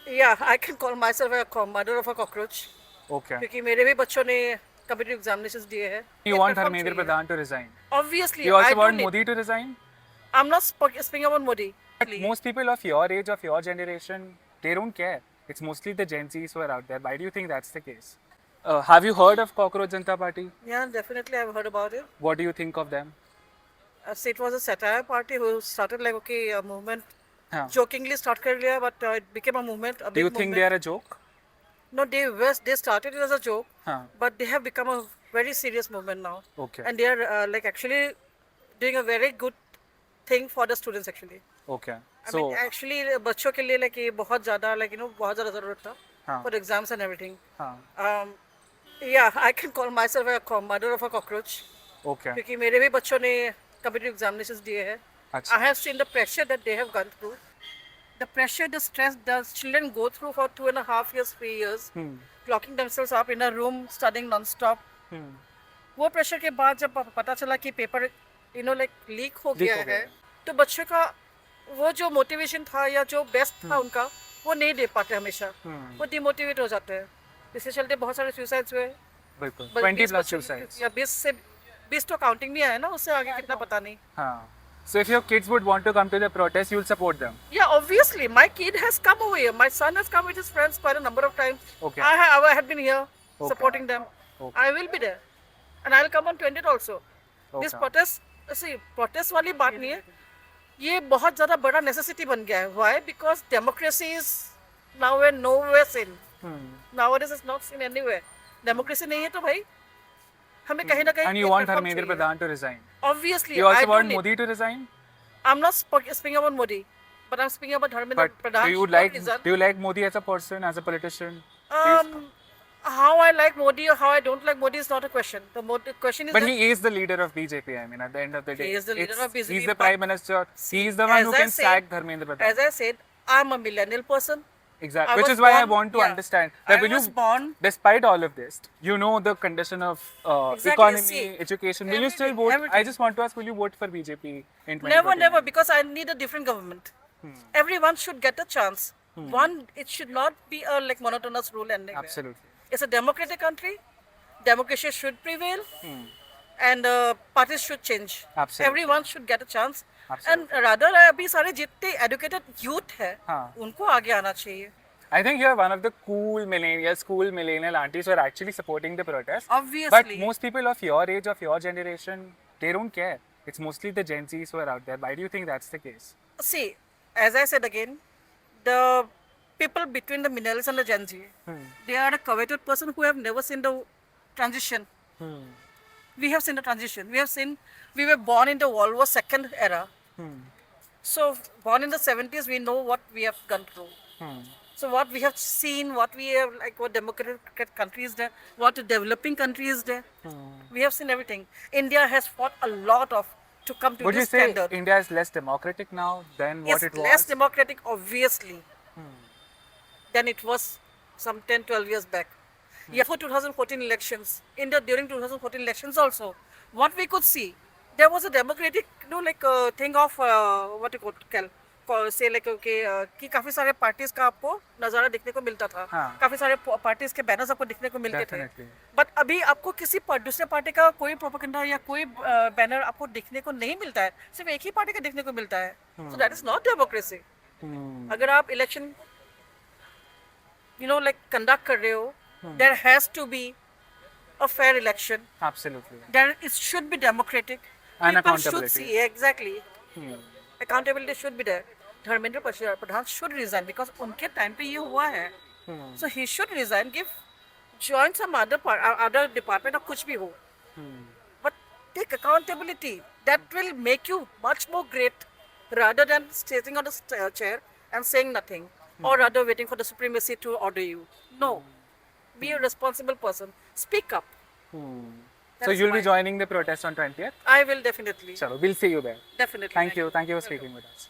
Yeah, I can call myself a mother of a cockroach Okay. क्योंकि मेरे भी बच्चों ने कम्पिटिटिव एग्जामिनेशंस दिए हैं. You ये want कंफर्म Dharmendra चाहिए. Pradhan to resign. Obviously, You I also don't want need. Modi to resign. I'm not speaking about Modi. But most people of your age, of your generation, they don't care. It's mostly the Gen Zs who are out there. Why do you think that's the case? Have you heard of Cockroach Janta Party? Yeah, definitely I've heard about it. What do you think of them? So it was a satire party who started like okay a movement. Huh. Jokingly start कर लिया, but it became a movement, a Do you big think they movement. are a joke? No, they started it as a joke, Huh. but they have become a very serious movement now. Okay. And they are like actually doing a very good thing for the students actually. Okay. I So, mean actually बच्चों के लिए like ये बहुत ज़्यादा like बहुत ज़्यादा ज़रूरत था हाँ. for exams and everything. हाँ. Yeah, I can call myself a mother of a cockroach Okay. क्योंकि मेरे भी बच्चों ने कम्पिटिटिव एग्जामिनेशंस दिए हैं. अच्छा. I have seen the pressure that they have gone through. The pressure, the stress the children go through for 2.5 years, 3 years, locking themselves up in a room, studying non-stop. वो pressure के बाद जब पता चला कि पेपर लाइक लीक हो गया है, तो बच्चों का वो जो मोटिवेशन था या जो बेस्ट था उनका वो नहीं दे पाते हमेशा. वो डिमोटिवेट हो जाते हैं. इसके चलते बहुत सारे सुसाइड्स हुए. बिल्कुल. 20 20 plus बच्चों suicides. या 20 तो काउंटिंग नहीं आया ना, उससे आगे कितना पता नहीं. हाँ. So if your kids would want to come to the protest, you'll support them. Yeah, obviously. My kid has come over here. My son has come with his friends quite a number of times. Okay. I had been here Okay. supporting them. Okay. I will be there. And I'll come on 20th also. This Okay. protest, see, protest वाली बात नहीं है. ये बहुत ज़्यादा बड़ा necessity बन गया है. Why? Because democracy is nowhere nowhere seen. Nowadays it's not seen anywhere. Democracy नहीं है तो भाई हमें कहीं ना कहीं And you एक want platform Dharmendra चाहिए. Pradhan to resign. Obviously, You I also don't want need. Modi to resign. I'm not speaking about Modi, but I'm speaking about Dharmendra But Pradhan. do you like Modi as a person, as a politician? How I like Modi or how I don't like Modi is not a question. The question is But that he is the leader of BJP. I mean, at the end of the day, He is the leader of BJP, He's the but- prime minister. He's the one as who I can said- sack Dharmendra Pradhan. as I said, I'm a millennial person. Exactly. I Which was is why I born- want to yeah. understand I that when was you, born- despite all of this, you know the condition of Exactly, economy, see, education. Will you still everything, vote? I everything. just want to ask, will you vote for BJP in 2020? Never, because I need a different government. Everyone should get a chance. One, it should not be a like monotonous rule and Absolutely. It's a democratic country. Democracy should prevail, and parties should change. Absolutely. Everyone should get a chance. Absolutely. And rather, अभी सारे जितने educated youth है, हाँ. उनको आगे आना चाहिए. I think you're one of the cool millennial aunties who are actually supporting the protest. Obviously. But most people of your age, of your generation, they don't care. It's mostly the Gen Zs who are out there. Why do you think that's the case? See, as I said again, the people between the millennials and the Gen Z, they are a coveted person who have never seen the transition. We have seen the transition. We were born in the World War II era. So, born in the 70s, we know what we have gone through. So, what we have seen, what we have, like what democratic country is there, what a developing country is there. We have seen everything. India has fought a lot to come to Would you this say standard. India is less democratic now than what It's it was? less democratic, obviously, than it was some 10, 12 years back. Yeah, for 2014 elections, India during 2014 elections also, what we could see, there was a democratic, thing of what you call, say like okay, कि काफी सारे parties का आपको नज़ारा देखने को मिलता था, हाँ. काफी सारे parties के banners आपको देखने को मिलते थे. Definitely. But अभी आपको किसी दूसरे पार्टी का कोई प्रोपेगेंडा या कोई बैनर आपको देखने को नहीं मिलता है, सिर्फ एक ही पार्टी का देखने को मिलता है. So that is not democracy. अगर आप इलेक्शन conduct कर रहे हो, there has to be a fair election. Absolutely. It should be democratic. And People should accountability. see, exactly. Accountability should be there. Dharmendra Pradhan should resign because उनके time पे ये हुआ है. So he should resign, join some other department or कुछ भी हो. But take accountability. That will make you much more great rather than sitting on the chair and saying nothing, or rather waiting for the supremacy to order you. No. Be a responsible person. Speak up. So you'll be joining the protest on 20th? I will definitely. Chalo, we'll see you there. Definitely. Thank you for speaking with us.